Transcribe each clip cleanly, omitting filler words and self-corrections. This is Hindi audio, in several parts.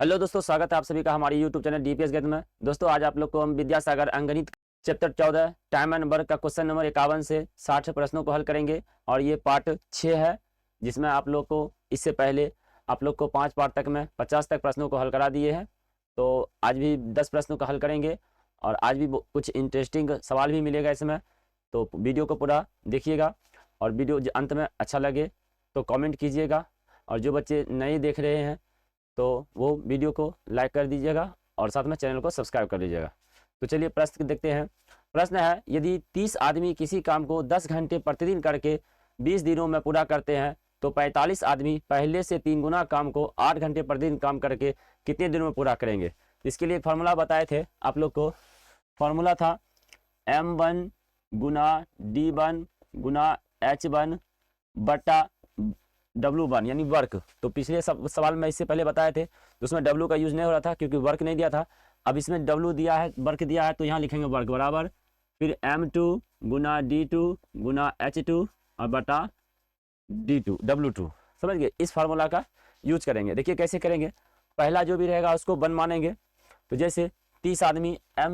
हेलो दोस्तों, स्वागत है आप सभी का हमारे यूट्यूब चैनल डीपीएस गणित में। दोस्तों आज आप लोग को हम विद्यासागर अंकगणित चैप्टर 14 टाइम एंड वर्क का क्वेश्चन नंबर 51 से 60 प्रश्नों को हल करेंगे और ये पार्ट 6 है, जिसमें आप लोग को इससे पहले आप लोग को 5 पार्ट तक में 50 तक प्रश्नों को हल करा दिए हैं। तो आज भी 10 प्रश्नों का हल करेंगे और आज भी कुछ इंटरेस्टिंग सवाल भी मिलेगा इसमें। तो वीडियो को पूरा देखिएगा और वीडियो अंत में अच्छा लगे तो कॉमेंट कीजिएगा, और जो बच्चे नए देख रहे हैं तो वो वीडियो को लाइक कर दीजिएगा और साथ में चैनल को सब्सक्राइब कर लीजिएगा। तो चलिए प्रश्न देखते हैं। प्रश्न है, यदि 30 आदमी किसी काम को 10 घंटे प्रतिदिन करके 20 दिनों में पूरा करते हैं तो 45 आदमी पहले से 3 गुना काम को 8 घंटे प्रतिदिन काम करके कितने दिनों में पूरा करेंगे। इसके लिए फार्मूला बताए थे आप लोग को। फार्मूला था M1 गुना D1 गुना H1 बटा W1 यानी वर्क। तो पिछले सवाल में इससे पहले बताए थे तो उसमें W का यूज नहीं हो रहा था क्योंकि वर्क नहीं दिया था। अब इसमें W दिया है, वर्क दिया है, तो यहाँ लिखेंगे वर्क बराबर फिर M2 गुना D2 गुना H2 और बटा D2 W2। समझ गए। इस फार्मूला का यूज करेंगे। देखिए कैसे करेंगे। पहला जो भी रहेगा उसको 1 मानेंगे। तो जैसे 30 आदमी, M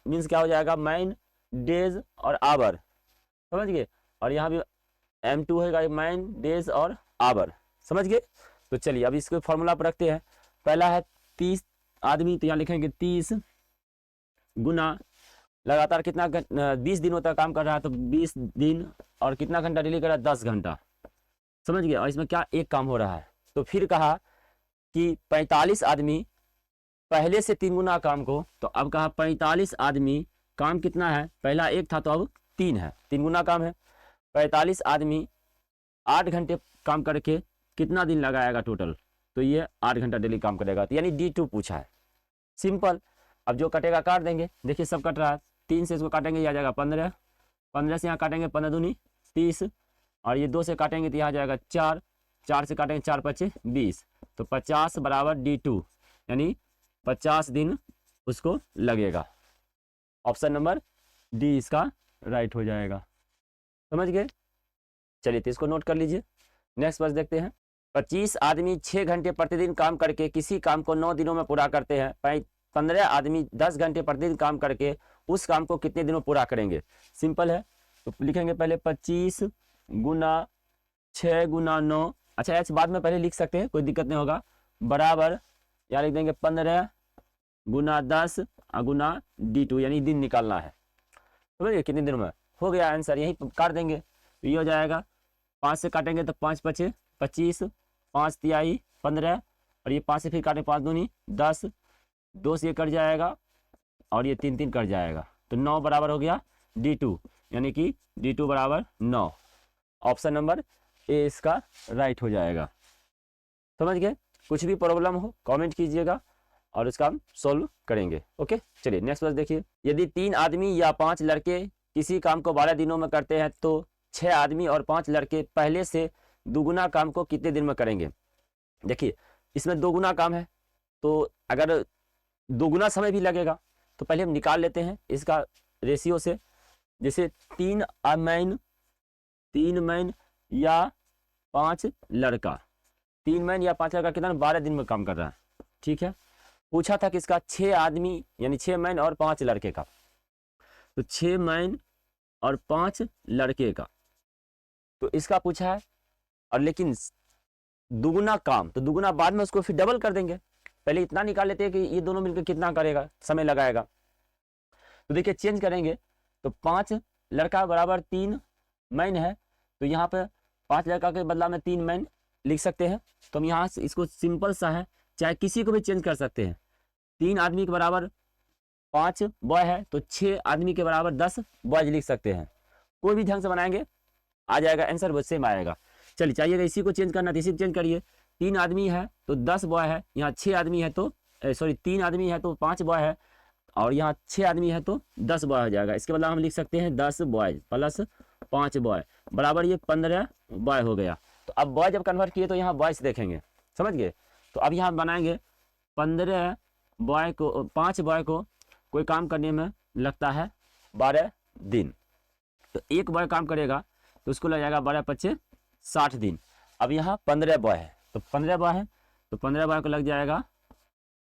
मीन्स क्या हो जाएगा, मैन, डेज और आवर। समझ गए। और यहाँ भी M2 होगा मैन, डेज और आवर। समझ गए। तो चलिए अब इसको फॉर्मूला पर रखते हैं। पहला है 30 आदमी, तो यहाँ लिखेंगे 30 गुना लगातार कितना 20 दिनों तक काम कर रहा है तो 20 दिन, और कितना घंटा डेली कर रहा है 10 घंटा। समझ गए। और इसमें क्या एक काम हो रहा है। तो फिर कहा कि 45 आदमी पहले से 3 गुना काम को, तो अब कहा 45 आदमी काम कितना है, पहला 1 था तो अब 3 है, 3 गुना काम है। 45 आदमी 8 घंटे काम करके कितना दिन लगाएगा टोटल, तो ये 8 घंटा डेली काम करेगा। तो यानी D2 पूछा है। सिंपल। अब जो कटेगा काट देंगे। देखिए सब कट रहा है। 3 से इसको काटेंगे, यह आ जाएगा 15, 15 से यहाँ काटेंगे 15 दूनी 30, और ये 2 से काटेंगे तो यहाँ जाएगा 4, 4 से काटेंगे 4 पचे 20, तो 50 बराबर D2 यानी 50 दिन उसको लगेगा। ऑप्शन नंबर डी इसका राइट हो जाएगा। समझ गए। चलिए तो इसको नोट कर लीजिए। नेक्स्ट वर्ष देखते हैं। 25 आदमी 6 घंटे प्रतिदिन काम करके किसी काम को 9 दिनों में पूरा करते हैं। 15 आदमी 10 घंटे प्रतिदिन काम करके उस काम को कितने दिनों पूरा करेंगे। सिंपल है। तो लिखेंगे पहले 25 गुना 6 गुना 9, अच्छा एच बाद में पहले लिख सकते हैं, कोई दिक्कत नहीं होगा, बराबर यहाँ लिख देंगे 15 गुना 10 गुना D2 यानी दिन निकालना है। समझिए कितने दिनों में हो गया आंसर, यही काट देंगे। तो ये हो जाएगा 5 से काटेंगे तो 5 पचे 25, 5 तिहाई 15, और ये 5 से फिर काटें 5 दूनी 10, 2 से ये कट जाएगा और ये 3 3 कट जाएगा, तो 9 बराबर हो गया D2 यानी कि D2 बराबर 9। ऑप्शन नंबर ए इसका राइट हो जाएगा। समझ गए। कुछ भी प्रॉब्लम हो कमेंट कीजिएगा और उसका हम सोल्व करेंगे। ओके चलिए नेक्स्ट वर्ष देखिए। यदि 3 आदमी या 5 लड़के किसी काम को 12 दिनों में करते हैं तो 6 आदमी और 5 लड़के पहले से दुगुना काम को कितने दिन में करेंगे। देखिए इसमें 2 गुना काम है, तो अगर 2 गुना समय भी लगेगा तो पहले हम निकाल लेते हैं इसका रेशियो से। जैसे 3 मैन या 5 लड़का, 3 मैन या 5 लड़का कितना 12 दिन में काम कर रहा है। ठीक है। पूछा था किसका, 6 आदमी यानी 6 मैन और 5 लड़के का, तो 6 मैन और 5 लड़के का, तो इसका पूछा है। और लेकिन दुगुना काम, तो दुगुना बाद में उसको फिर डबल कर देंगे। पहले इतना निकाल लेते हैं कि ये दोनों मिलकर कितना करेगा, समय लगाएगा। तो देखिए चेंज करेंगे तो 5 लड़का बराबर 3 मैन है, तो यहाँ पे 5 लड़का के बदला में 3 मैन लिख सकते हैं। तो हम यहाँ से इसको सिंपल सा है, चाहे किसी को भी चेंज कर सकते हैं। 3 आदमी के बराबर 5 बॉय है तो 6 आदमी के बराबर 10 बॉयज लिख सकते हैं। कोई भी ढंग से बनाएंगे आ जाएगा आंसर, वो सेम आएगा। चलिए चाहिए इसी को चेंज करना तो इसी को चेंज करिए। 3 आदमी है तो 10 बॉय है, यहाँ 6 आदमी है तो 3 आदमी है तो 5 बॉय है, और यहाँ 6 आदमी है तो 10 बॉय हो जाएगा। इसके बदला हम लिख सकते हैं 10 बॉय प्लस 5 बॉय बराबर ये 15 बॉय हो गया। तो अब बॉय जब कन्वर्ट किए तो यहाँ बॉयज देखेंगे। समझ गए। तो अब यहाँ बनाएंगे 15 बॉय को, 5 बॉय को कोई काम करने में लगता है 12 दिन, तो एक बॉय काम करेगा तो उसको लग जाएगा 12 पच्चे 60 दिन। अब यहाँ 15 बॉय है तो 15 बॉय है तो 15 बॉय को लग जाएगा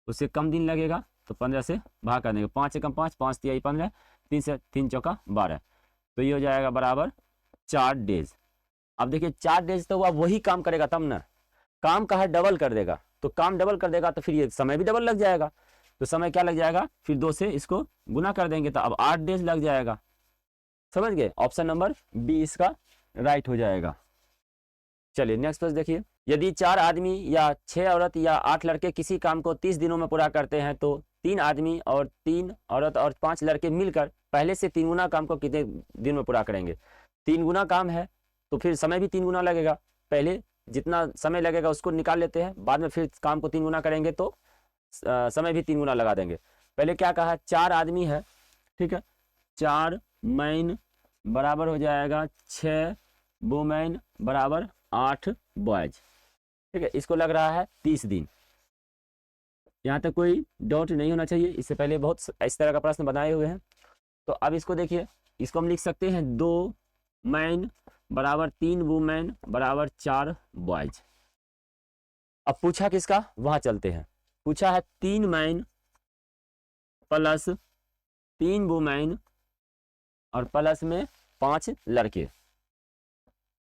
उससे कम दिन लगेगा तो 15 से भाग कर देंगे। 5 से कम 5, 5 तिहाई 15, 3 से 3 चौका 12, तो ये हो जाएगा बराबर 4 डेज। अब देखिए 4 डेज तो वह वही काम करेगा तब ना, काम का है डबल कर देगा, तो काम डबल कर देगा तो फिर ये समय भी डबल लग जाएगा, तो समय क्या लग जाएगा, फिर 2 से इसको गुना कर देंगे तो अब 8 डेज लग जाएगा। समझ गए, ऑप्शन नंबर बी इसका राइट हो जाएगा। चलिए नेक्स्ट प्रश्न देखिए, यदि 4 आदमी या 6 औरत या 8 लड़के किसी काम को 30 दिनों में पूरा करते हैं तो 3 आदमी और 3 औरत और 5 लड़के मिलकर पहले से 3 गुना काम को कितने दिन में पूरा करेंगे। 3 गुना काम है तो फिर समय भी 3 गुना लगेगा, पहले जितना समय लगेगा उसको निकाल लेते हैं, बाद में फिर काम को 3 गुना करेंगे तो समय भी 3 गुना लगा देंगे। पहले क्या कहा, 4 आदमी है, ठीक है, 4 मैन बराबर हो जाएगा 6 वुमेन बराबर 8 बॉयज, ठीक है, इसको लग रहा है 30 दिन। यहाँ तक कोई डाउट नहीं होना चाहिए, इससे पहले बहुत इस तरह का प्रश्न बनाए हुए हैं। तो अब इसको देखिए, इसको हम लिख सकते हैं 2 मैन बराबर 3 वुमेन बराबर 4 बॉयज। अब पूछा किसका, वहां चलते हैं, पूछा है 3 मैन प्लस 3 वुमेन और प्लस में 5 लड़के,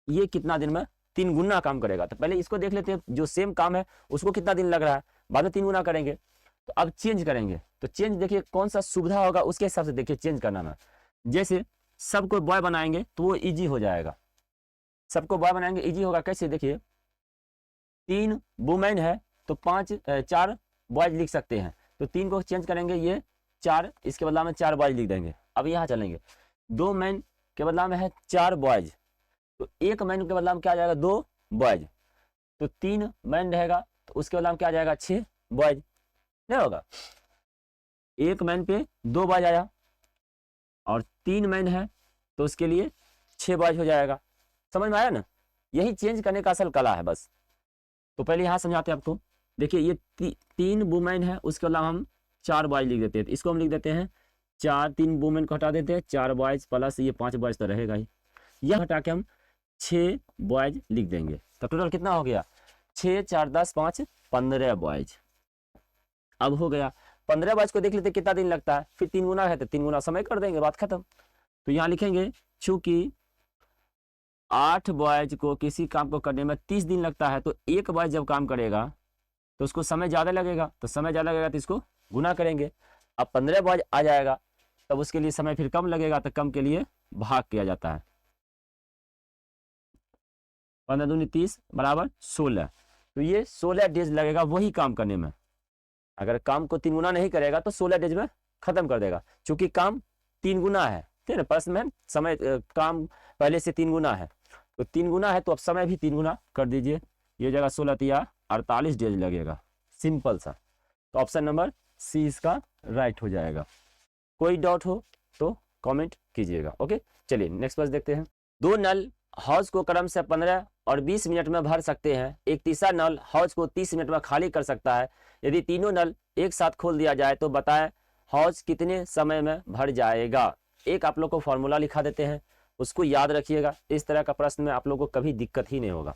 ये कितना दिन में 3 गुना काम करेगा। तो पहले इसको देख लेते हैं, जो सेम काम है उसको कितना दिन लग रहा है, बाद में 3 गुना करेंगे। तो अब चेंज करेंगे, तो चेंज देखिए कौन सा सुविधा होगा उसके हिसाब से देखिए चेंज करना है। जैसे सबको बॉय बनाएंगे तो वो इजी हो जाएगा, सबको बॉय बनाएंगे इजी होगा। कैसे, देखिए 3 वुमेन है तो 4 बॉयज लिख सकते हैं, तो 3 को चेंज करेंगे, ये 4, इसके बदला में 4 बॉयज लिख देंगे। अब यहाँ चलेंगे, 2 मैन के बदला में है 4 बॉयज, तो 1 मैन के बदला में क्या आ जाएगा 2 बॉयज, तो 3 मैन रहेगा तो उसके बदला में क्या आ जाएगा 6 बॉयज, नहीं होगा। 1 मैन पे 2 बॉयज आया और 3 मैन है तो उसके लिए 6 बॉयज हो जाएगा। समझ में आया ना, यही चेंज करने का असल कला है बस। तो पहले यहाँ समझाते हैं आपको, देखिए ये 3 वुमेन है, उसके अलावा हम 4 बॉयज लिख देते हैं, तो इसको हम लिख देते हैं 4, 3 वुमेन को हटा देते हैं, 4 बॉयज प्लस ये 5 बॉयज तो रहेगा ही, यह हटा के हम 6 बॉयज लिख देंगे। तो टोटल कितना हो गया, 6 4 10 5 15 बॉयज। अब हो गया 15 बॉयज को देख लेते कितना दिन लगता है, फिर 3 गुना है तो 3 गुना समय कर देंगे, बात खत्म। तो यहाँ लिखेंगे चूंकि 8 बॉयज को किसी काम को करने में 30 दिन लगता है, तो 1 बॉयज जब काम करेगा तो उसको समय ज़्यादा लगेगा, तो समय ज़्यादा लगेगा तो इसको गुना करेंगे। अब 15 बॉयज आ जाएगा तब उसके लिए समय फिर कम लगेगा, तो कम के लिए भाग किया जाता है। 15 दूनी 30 बराबर 16, तो ये 16 डेज लगेगा वही काम करने में। अगर काम को 3 गुना नहीं करेगा तो 16 डेज में खत्म कर देगा, क्योंकि काम 3 गुना है, ठीक है ना, प्रश्न में समय काम पहले से 3 गुना है, तो 3 गुना है तो अब समय भी 3 गुना कर दीजिए, ये जगह 16 तिया 48 डेज लगेगा, सिंपल सा। तो ऑप्शन नंबर सी इसका राइट हो जाएगा। कोई डाउट हो तो कमेंट कीजिएगा। ओके, चलिए नेक्स्ट प्रश्न देखते हैं। 2 नल हौज को क्रम से 15 और 20 मिनट में भर सकते हैं, एक तीसरा नल हौज को 30 मिनट में खाली कर सकता है। यदि तीनों नल एक साथ खोल दिया जाए तो बताएं हौज कितने समय में भर जाएगा। एक आप लोग को फॉर्मूला लिखा देते हैं, उसको याद रखिएगा, इस तरह का प्रश्न में आप लोगों को कभी दिक्कत ही नहीं होगा।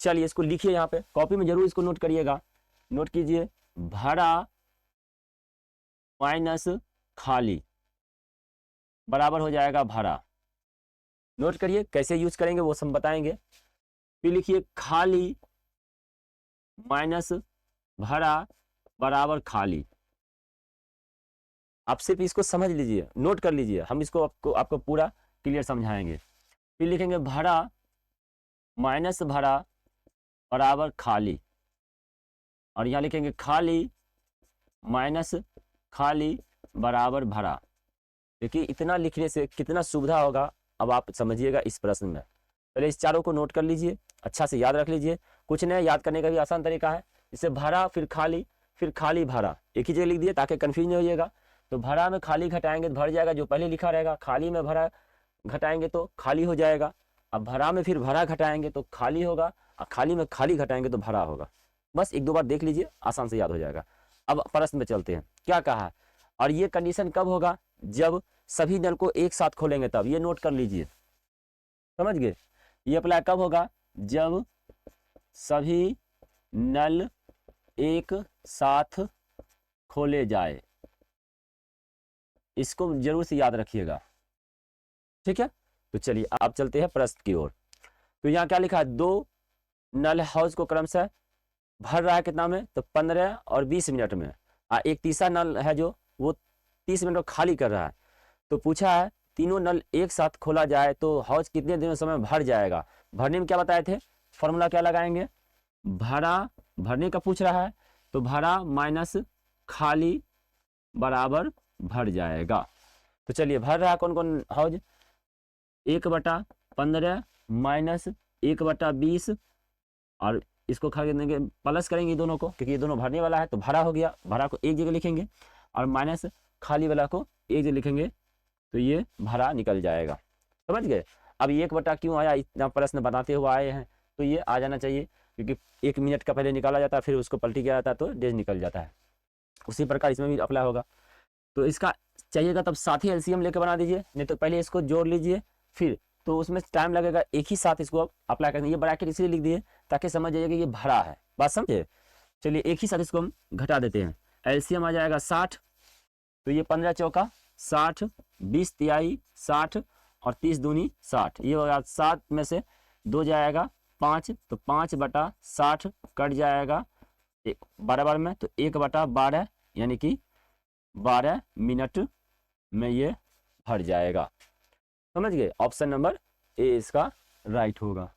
चलिए इसको लिखिए, यहाँ पे कॉपी में जरूर इसको नोट करिएगा, नोट कीजिए, भरा माइनस खाली बराबर हो जाएगा भरा। नोट करिए, कैसे यूज करेंगे वो सब बताएंगे। फिर लिखिए खाली माइनस भरा बराबर खाली। आप सिर्फ इसको समझ लीजिए, नोट कर लीजिए, हम इसको आपको पूरा क्लियर समझाएंगे। फिर लिखेंगे भरा माइनस भरा बराबर खाली, और यहाँ लिखेंगे खाली माइनस खाली बराबर भरा। देखिए इतना लिखने से कितना सुविधा होगा, अब आप समझिएगा इस प्रश्न में। पहले इस चारों को नोट कर लीजिए, अच्छा से याद रख लीजिए, कुछ नहीं, याद करने का भी आसान तरीका है। इसे भरा फिर खाली भरा, एक ही जगह लिख दिए ताकि कंफ्यूज नहीं होइएगा। तो भरा में खाली घटाएंगे तो भर जाएगा, जो पहले लिखा रहेगा, खाली में भरा घटाएंगे तो खाली हो जाएगा। अब भरा में फिर भरा घटाएंगे तो खाली होगा, और खाली में खाली घटाएंगे तो भरा होगा। बस 1-2 बार देख लीजिए, आसान से याद हो जाएगा। अब प्रश्न में चलते हैं, क्या कहा है, और ये कंडीशन कब होगा, जब सभी नल को एक साथ खोलेंगे तब। ये नोट कर लीजिए, समझ गए। ये अप्लाई कब होगा, जब सभी नल एक साथ खोले जाए, इसको जरूर से याद रखिएगा, ठीक है। तो चलिए आप चलते हैं प्रश्न की ओर। तो यहाँ क्या लिखा है, 2 नल हाउस को क्रमशः भर रहा है कितना में, तो 15 और 20 मिनट में। एक तीसरा नल है जो वो 30 मिनट में खाली कर रहा है। तो पूछा है तीनों नल एक साथ खोला जाए तो हाउस कितने दिनों समय भर जाएगा। भरने में क्या बताए थे, फॉर्मूला क्या लगाएंगे, भरा, भरने का पूछ रहा है तो भरा माइनस खाली बराबर भर जाएगा। तो चलिए भर रहा है कौन कौन हाउस, 1/15 माइनस 1/20, और इसको खा देंगे, प्लस करेंगे दोनों को क्योंकि ये दोनों भरने वाला है, तो भरा हो गया, भरा को एक जगह लिखेंगे और माइनस खाली वाला को एक जगह लिखेंगे, तो ये भरा निकल जाएगा। समझ गए। अब 1 क्यों आया, इतना प्रश्न बनाते हुए आए हैं तो ये आ जाना चाहिए, क्योंकि 1 मिनट का पहले निकाला जाता है फिर उसको पलटी किया जाता है तो डेज निकल जाता है। उसी प्रकार इसमें भी अप्लाई होगा। तो इसका चाहिएगा तब साथ ही एलसीएम लेकर बना दीजिए, नहीं तो पहले इसको जोड़ लीजिए फिर, तो उसमें टाइम लगेगा, एक ही साथ इसको अप्लाई करना। ये ब्रैकेट इसलिए लिख दिए ताकि समझ जाइए कि ये भरा है, बात समझे। चलिए एक ही साथ इसको हम घटा देते हैं, एलसीएम आ जाएगा 60, तो ये 15 चौका 60, 20 तिहाई 60 और 30 दूनी 60, ये होगा 7 में से 2 जाएगा 5, तो 5/60 कट जाएगा 12 में, तो 1/12 यानी कि 12 मिनट में ये भर जाएगा। समझ गए। ऑप्शन नंबर ए इसका राइट होगा।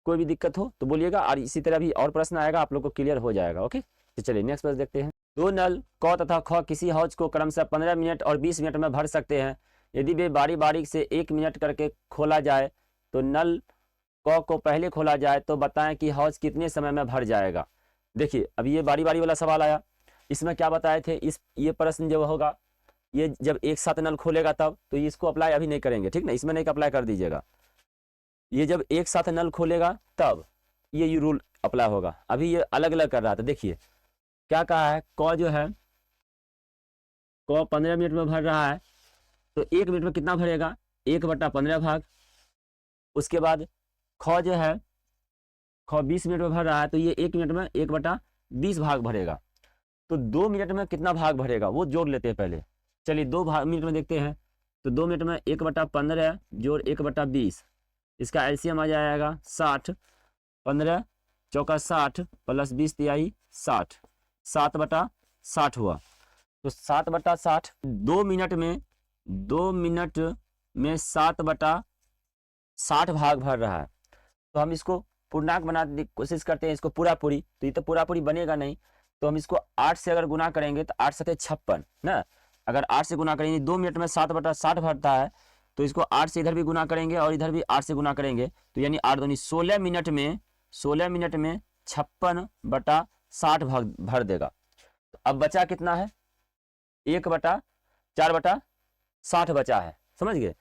कोई भी दिक्कत हो तो बोलिएगा, और इसी तरह भी और प्रश्न आएगा, आप लोग को क्लियर हो जाएगा। ओके, तो चलिए नेक्स्ट प्रश्न देखते हैं। 2 नल क तथा ख किसी हाउस को क्रमशः 15 मिनट और 20 मिनट में भर सकते हैं। यदि वे बारी बारी से 1 मिनट करके खोला जाए तो नल क को पहले खोला जाए तो बताएं कि हाउस कितने समय में भर जाएगा। देखिए अब ये बारी बारी वाला सवाल आया, इसमें क्या बताए थे, ये प्रश्न जो होगा ये जब एक साथ नल खोलेगा तब, तो इसको अप्लाई अभी नहीं करेंगे, ठीक ना, इसमें नहीं अप्लाई कर दीजिएगा। ये जब एक साथ नल खोलेगा तब ये रूल अप्लाई होगा। अभी ये अलग अलग कर रहा था। देखिए क्या कहा है, क जो है क 15 मिनट में भर रहा है तो 1 मिनट में कितना भरेगा, 1/15 भाग। उसके बाद ख जो है ख 20 मिनट में भर रहा है तो ये 1 मिनट में 1/20 भाग भरेगा। तो 2 मिनट में कितना भाग भरेगा वो जोड़ लेते हैं पहले। चलिए 2 मिनट में देखते हैं, तो 2 मिनट में 1/15 जोड़ 1/20, इसका एलसीएम आ जाएगा 60, 15 चौका 60 प्लस 20 तिहाई 60, 7/60 हुआ। तो 7/60 2 मिनट में 7/60 भाग भर रहा है। तो हम इसको पूर्णांक बनाने की कोशिश करते हैं, इसको पूरा पूरी, तो ये तो पूरा पूरी बनेगा नहीं, तो हम इसको 8 से अगर गुना करेंगे तो 8 7 56 ना, अगर 8 से गुना करेंगे 2 मिनट में 7/60 भरता है, तो इसको 8 से इधर भी गुना करेंगे और इधर भी 8 से गुना करेंगे, तो यानी 8 दूनी 16 मिनट में 56/60 भाग भर देगा। तो अब बचा कितना है, 1/4/60 बचा है, समझ गए।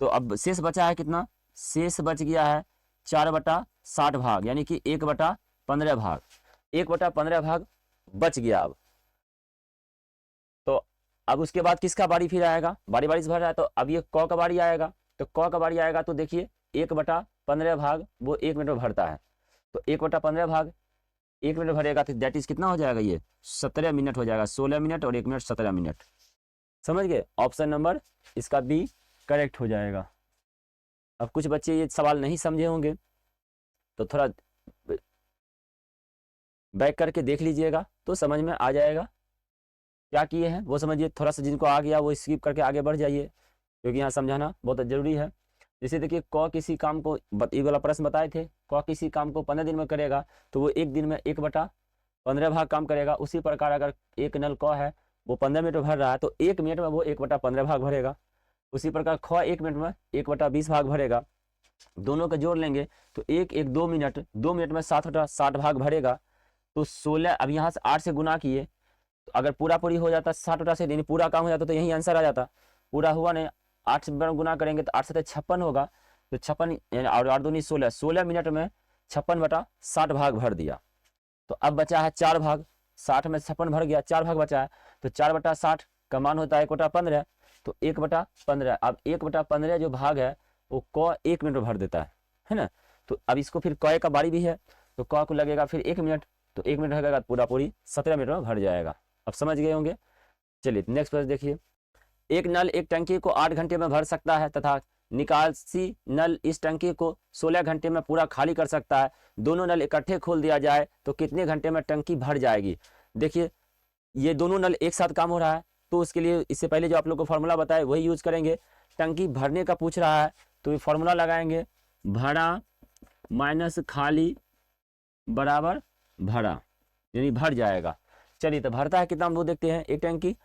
तो अब शेष बचा है कितना, शेष बच गया है 4/60 भाग, यानी कि 1/15 भाग, 1/15 भाग बच गया। तो अब उसके बाद किसका बारी फिर आएगा, बारी बारी से भर रहा है, तो अब ये क का बारी आएगा, तो क का बारी आएगा तो देखिए 1/15 भाग वो 1 मिनट में भरता है, तो 1/15 भाग 1 मिनट भरेगा, तो दैट इज कितना हो जाएगा, ये 17 मिनट हो जाएगा, 16 मिनट और 1 मिनट 17 मिनट। समझ गए। ऑप्शन नंबर इसका बी करेक्ट हो जाएगा। अब कुछ बच्चे ये सवाल नहीं समझे होंगे तो थोड़ा बैक करके देख लीजिएगा तो समझ में आ जाएगा क्या किए हैं वो समझिए। थोड़ा सा जिनको आ गया वो स्किप करके आगे बढ़ जाइए, क्योंकि यहाँ समझाना बहुत जरूरी है। जैसे देखिए क किसी काम को, ये वाला प्रश्न बताए थे, क किसी काम को 15 दिन में करेगा तो वो 1 दिन में 1/15 भाग काम करेगा। उसी प्रकार अगर एक नल क है वो 15 मिनट में भर रहा है तो 1 मिनट में वो 1/15 भाग भरेगा। उसी प्रकार ख 1 मिनट में 1/20 भाग भरेगा। दोनों को जोड़ लेंगे तो 2 मिनट, 2 मिनट में 7/60 भाग भरेगा। तो 16, अब यहाँ से 8 से गुना किए, तो अगर पूरा पूरी हो जाता 60 से, यानी पूरा काम हो जाता तो यही आंसर आ जाता। पूरा हुआ नहीं, 8 से गुना करेंगे तो 8 से 56 होगा, तो 56 और 8 दूनी 16, 16 मिनट में 56/60 भाग भर दिया। तो अब बचा है 4 भाग, 60 में 56 भर गया, 4 भाग बचा है, तो 4/60 का मान होता है 1/15, तो 1/15। अब 1/15 जो भाग है वो क 1 मिनट में भर देता है ना। तो अब इसको फिर क का बारी भी है तो क को लगेगा फिर 1 मिनट, तो 1 मिनट लगेगा, पूरी 17 मिनट में भर जाएगा। अब समझ गए होंगे। चलिए नेक्स्ट प्रश्न देखिए। एक नल एक टंकी को 8 घंटे में भर सकता है तथा निकासी नल इस टंकी को 16 घंटे में पूरा खाली कर सकता है। दोनों नल इकट्ठे खोल दिया जाए तो कितने घंटे में टंकी भर जाएगी। देखिए ये दोनों नल एक साथ काम हो रहा है, तो उसके लिए इससे पहले जो आप लोग को फॉर्मूला बताया वही यूज करेंगे। टंकी भरने का पूछ रहा है तो ये फॉर्मूला लगाएंगे, भरा माइनस खाली बराबर भरा, यानी भर जाएगा। चलिए तो भरता है कितना हम वो देखते हैं। एक टंकी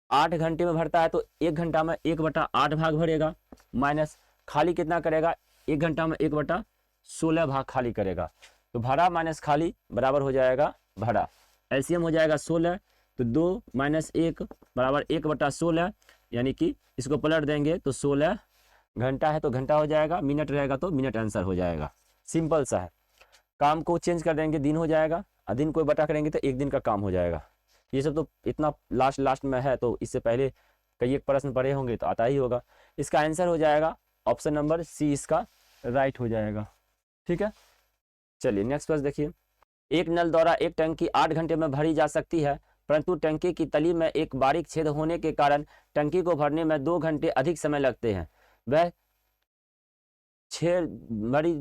8 घंटे में भरता है तो 1 घंटा में 1/8 भाग भरेगा, माइनस खाली कितना करेगा, 1 घंटा में 1/16 भाग खाली करेगा। तो भरा माइनस खाली बराबर हो जाएगा भरा। एलसीएम हो जाएगा 16, तो 2 - 1 बराबर 1/16, यानी कि इसको पलट देंगे तो 16 घंटा है तो घंटा हो जाएगा, मिनट रहेगा तो मिनट आंसर हो जाएगा। सिंपल सा है। काम को चेंज कर देंगे, दिन हो जाएगा, और दिन को बटा करेंगे तो 1 दिन का काम हो जाएगा। ये सब तो इतना लास्ट में है, तो इससे पहले कई एक प्रश्न पढ़े होंगे तो आता ही होगा। इसका आंसर हो जाएगा ऑप्शन नंबर सी, इसका राइट हो जाएगा। ठीक है, चलिए नेक्स्ट प्रश्न देखिए। एक नल द्वारा एक टंकी 8 घंटे में भरी जा सकती है, परंतु टंकी की तली में एक बारीक छेद होने के कारण टंकी को भरने में 2 घंटे अधिक समय लगते हैं। वह छेद भरी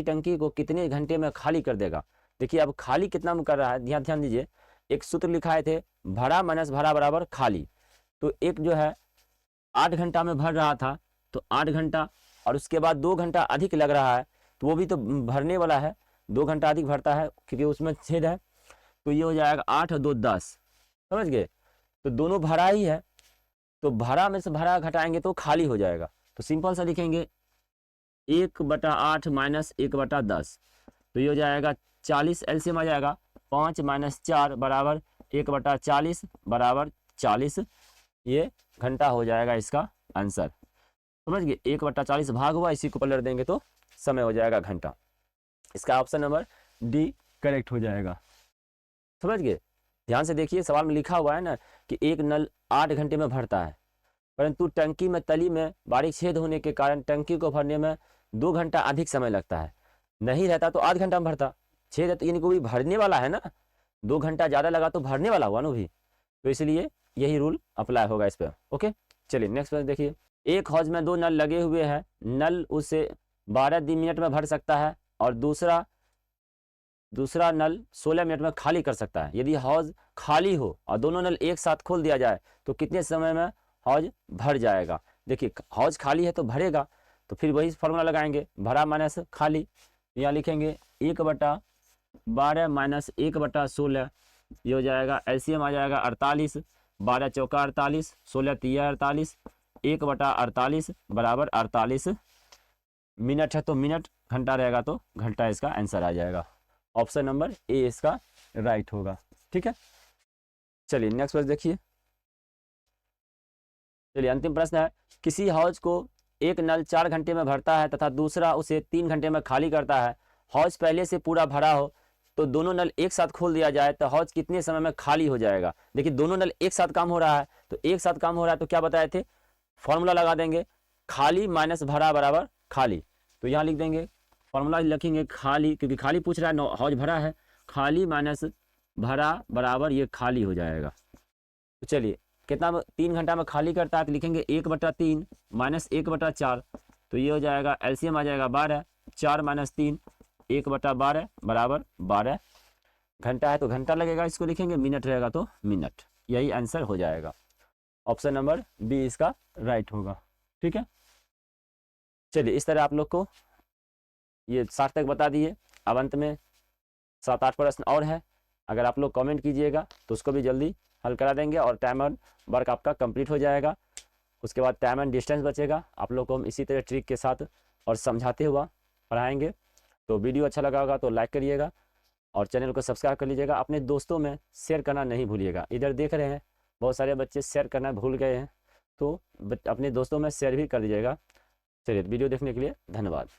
टंकी को कितने घंटे में खाली कर देगा। देखिए अब खाली कितना में कर रहा है, ध्यान दीजिए। एक सूत्र लिखाए थे, भरा माइनस भरा बराबर खाली। तो एक जो है 8 घंटा में भर रहा था, तो 8 घंटा और उसके बाद 2 घंटा अधिक लग रहा है, तो वो भी तो भरने वाला है, 2 घंटा अधिक भरता है क्योंकि उसमें छेद है। तो ये हो जाएगा 8 और 2 10, समझ गए। तो दोनों भरा ही है, तो भरा में से भरा घटाएंगे तो खाली हो जाएगा। तो सिंपल सा लिखेंगे 1/8 माइनस 1/10, तो ये हो जाएगा 40। एलसीएम आ जाएगा 5 - 4 बराबर 1/40 बराबर 40। ये घंटा हो जाएगा इसका आंसर, समझ गए। 1/40 भाग हुआ, इसी को पलट देंगे तो समय हो जाएगा घंटा। इसका ऑप्शन नंबर डी करेक्ट हो जाएगा, समझ गए। ध्यान से देखिए, सवाल में लिखा हुआ है ना कि एक नल 8 घंटे में भरता है, परंतु टंकी में तली में बारीक छेद होने के कारण टंकी को भरने में 2 घंटा अधिक समय लगता है। नहीं रहता तो 8 घंटा में भरता, छेद है तो इनको भी भरने वाला है ना, 2 घंटा ज़्यादा लगा तो भरने वाला हुआ ना भी, तो इसलिए यही रूल अप्लाई होगा इस पर। ओके, चलिए नेक्स्ट प्रश्न देखिए। एक हौज में 2 नल लगे हुए हैं, नल उसे 12 मिनट में भर सकता है और दूसरा नल 16 मिनट में खाली कर सकता है। यदि हौज खाली हो और दोनों नल एक साथ खोल दिया जाए तो कितने समय में हौज भर जाएगा। देखिए हौज खाली है तो भरेगा, तो फिर वही फॉर्मूला लगाएंगे, भरा माइनस खाली। यहाँ लिखेंगे 1/12 माइनस 1/16, ये हो जाएगा। एलसीएम आ जाएगा 48, 12 चौका 48, 16 तिया 48, 1/48 बराबर 48 मिनट है तो मिनट, घंटा रहेगा तो घंटा, इसका आंसर आ जाएगा। ऑप्शन नंबर ए इसका राइट होगा। ठीक है, चलिए नेक्स्ट प्रश्न देखिए। चलिए अंतिम प्रश्न है, किसी हौज को एक नल 4 घंटे में भरता है तथा दूसरा उसे 3 घंटे में खाली करता है। हौज पहले से पूरा भरा हो तो दोनों नल एक साथ खोल दिया जाए तो हौज कितने समय में खाली हो जाएगा। देखिए दोनों नल एक साथ काम हो रहा है, तो एक साथ काम हो रहा है तो क्या बताए थे, फॉर्मूला लगा देंगे, खाली माइनस भरा बराबर खाली। तो यहाँ लिख देंगे, फॉर्मूला लिखेंगे खाली, क्योंकि खाली पूछ रहा है, हौज भरा है, खाली माइनस भरा बराबर ये खाली हो जाएगा। तो चलिए कितना 3 घंटा में खाली करता है तो लिखेंगे 1/3 माइनस 1/4, तो ये हो जाएगा। एलसीएम आ जाएगा 12, 4 - 3 1/12 बराबर 12 घंटा है तो घंटा लगेगा, इसको लिखेंगे। मिनट रहेगा तो मिनट, यही आंसर हो जाएगा। ऑप्शन नंबर बी इसका राइट होगा। ठीक है, चलिए इस तरह आप लोग को ये 60 तक बता दिए। अब अंत में 7-8 प्रश्न और है, अगर आप लोग कमेंट कीजिएगा तो उसको भी जल्दी हल करा देंगे और टाइम एंड वर्क आपका कंप्लीट हो जाएगा। उसके बाद टाइम एंड डिस्टेंस बचेगा। आप लोग को हम इसी तरह ट्रिक के साथ और समझाते हुआ पढ़ाएंगे। तो वीडियो अच्छा लगा होगा तो लाइक करिएगा और चैनल को सब्सक्राइब कर लीजिएगा। अपने दोस्तों में शेयर करना नहीं भूलिएगा। इधर देख रहे हैं बहुत सारे बच्चे शेयर करना भूल गए हैं, तो अपने दोस्तों में शेयर भी कर दीजिएगा। चलिए वीडियो देखने के लिए धन्यवाद।